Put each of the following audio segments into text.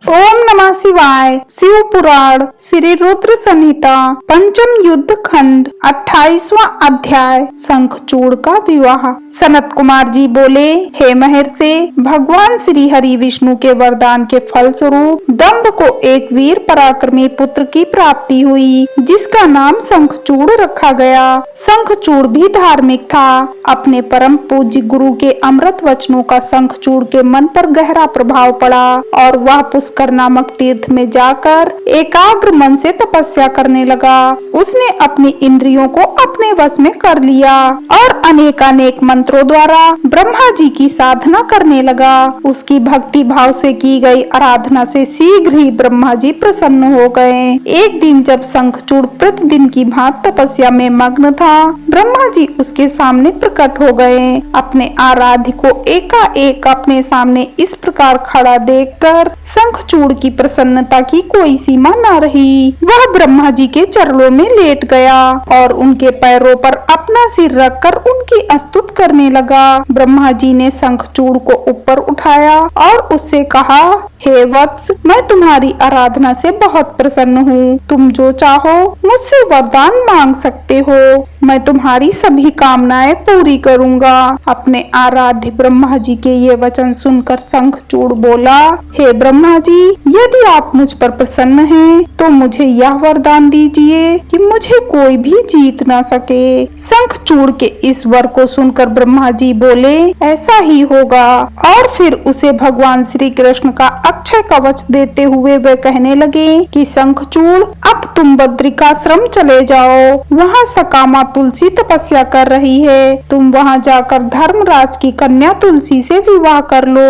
ओम नमः शिवाय। शिव पुराण श्री रुद्र संहिता पंचम युद्ध खंड 28वां अध्याय शंखचूड़ का विवाह। सनत कुमार जी बोले, हे महर्षि, भगवान श्री हरि विष्णु के वरदान के फल स्वरूप दंभ को एक वीर पराक्रमी पुत्र की प्राप्ति हुई, जिसका नाम शंखचूड़ रखा गया। शंखचूड़ भी धार्मिक था। अपने परम पूज्य गुरु के अमृत वचनों का शंखचूड़ के मन पर गहरा प्रभाव पड़ा और वह पुष्कर नामक तीर्थ में जाकर एकाग्र मन से तपस्या करने लगा। उसने अपनी इंद्रियों को अपने वश में कर लिया और अनेकानेक मंत्रों द्वारा ब्रह्मा जी की साधना करने लगा। उसकी भक्ति भाव से की गई आराधना से शीघ्र ही ब्रह्मा जी प्रसन्न हो गए। एक दिन जब शंखचूड़ प्रतिदिन की भांति तपस्या में मग्न था, ब्रह्मा जी उसके सामने प्रकट हो गए। अपने आराध्य को एकाएक अपने सामने इस प्रकार खड़ा देखकर शंखचूड़ की प्रसन्नता की कोई सीमा न रही। वह ब्रह्मा जी के चरणों में लेट गया और उनके पैरों पर अपना सिर रखकर उनकी स्तुति करने लगा। ब्रह्मा जी ने शंखचूड़ को ऊपर उठाया और उससे कहा, हे वत्स, मैं तुम्हारी आराधना से बहुत प्रसन्न हूँ। तुम जो चाहो मुझसे वरदान मांग सकते हो। मैं तुम्हारी सभी कामनाएं पूरी करूँगा। अपने आराध्य ब्रह्मा जी के ये वचन सुनकर शंखचूड़ बोला, हे ब्रह्मा जी, यदि आप मुझ पर प्रसन्न हैं, तो मुझे यह वरदान दीजिए कि मुझे कोई भी जीत न सके। शंखचूड़ के इस वर को सुनकर ब्रह्मा जी बोले, ऐसा ही होगा। और फिर उसे भगवान श्री कृष्ण का अक्षय कवच देते हुए वे कहने लगे कि शंखचूड़, अब तुम बद्रिकाश्रम चले जाओ। वहाँ सकामा तुलसी तपस्या कर रही है। तुम वहाँ जाकर धर्मराज की कन्या तुलसी से विवाह कर लो।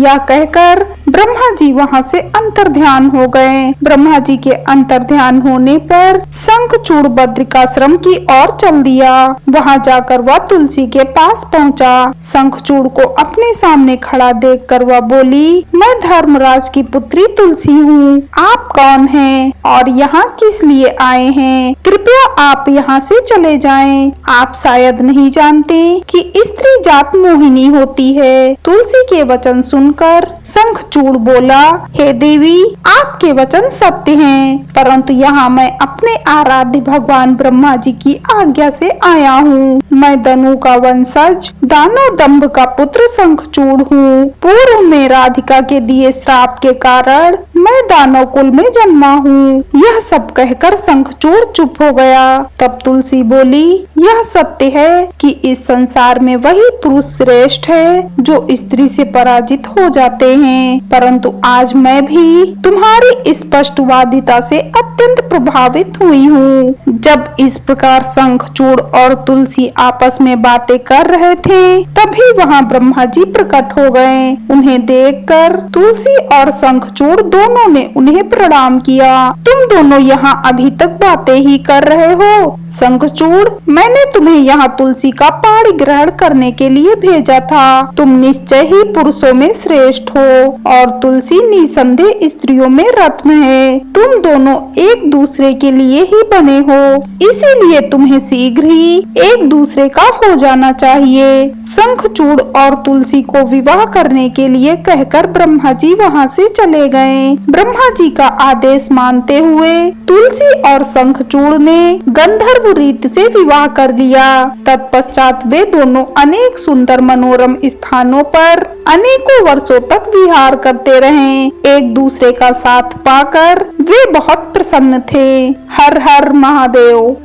यह कहकर ब्रह्मा जी वहाँ से अंतर्ध्यान हो गए। ब्रह्मा जी के अंतर्ध्यान होने पर शंखचूड़ बद्रिकाश्रम की ओर चल दिया। वहाँ जाकर वह तुलसी के पास पहुँचा। शंखचूड़ को अपने सामने खड़ा देखकर वह बोली, मैं धर्मराज की पुत्री तुलसी हूँ। आप कौन हैं और यहाँ किस लिए आए हैं? कृपया आप यहाँ से चले जाएं। आप शायद नहीं जानते कि स्त्री जात मोहिनी होती है। तुलसी के वचन सुनकर शंखचूड़ बोला, हे देवी, आपके वचन सत्य हैं, परंतु यहाँ मैं अपने आराध्य भगवान ब्रह्मा जी की आज्ञा से आया हूँ। मैं दनु का वंशज दानव दंभ का पुत्र शंखचूड़ हूँ। पूर्व में राधिका के दिए श्राप के कारण मैं दानव कुल में जन्मा हूँ। यह सब कहकर शंखचूड़ चुप हो गया। तब तुलसी बोली, यह सत्य है कि इस संसार में वही पुरुष श्रेष्ठ है जो स्त्री से पराजित हो जाते हैं, परंतु आज मैं भी तुम्हारी स्पष्टवादिता से अत्यंत प्रभावित हुई हूँ। जब इस प्रकार शंखचूड़ और तुलसी आपस में बातें कर रहे थे, तभी वहाँ ब्रह्मा जी प्रकट हो गए। उन्हें देखकर तुलसी और शंखचूड़ दोनों ने उन्हें प्रणाम किया। तुम दोनों यहाँ अभी तक बातें ही कर रहे हो? शंखचूड़, मैंने तुम्हें यहाँ तुलसी का पाणी ग्रहण करने के लिए भेजा था। तुम निश्चय ही पुरुषों में श्रेष्ठ हो और तुलसी निसंदेह स्त्रियों में रत्न है। तुम दोनों एक दूसरे के लिए ही बने हो, इसीलिए तुम्हें शीघ्र ही एक दूसरे का हो जाना चाहिए। शंखचूड़ और तुलसी को विवाह करने के लिए कहकर ब्रह्मा जी वहाँ से चले गए। ब्रह्मा जी का आदेश मानते हुए तुलसी और शंखचूड़ ने गंधर्व रीत से विवाह कर लिया। तत्पश्चात वे दोनों अनेक सुंदर मनोरम स्थानों पर अनेकों वर्षों तक विहार करते रहे। एक दूसरे का साथ पाकर वे बहुत प्रसन्न थे। हर हर महादेव।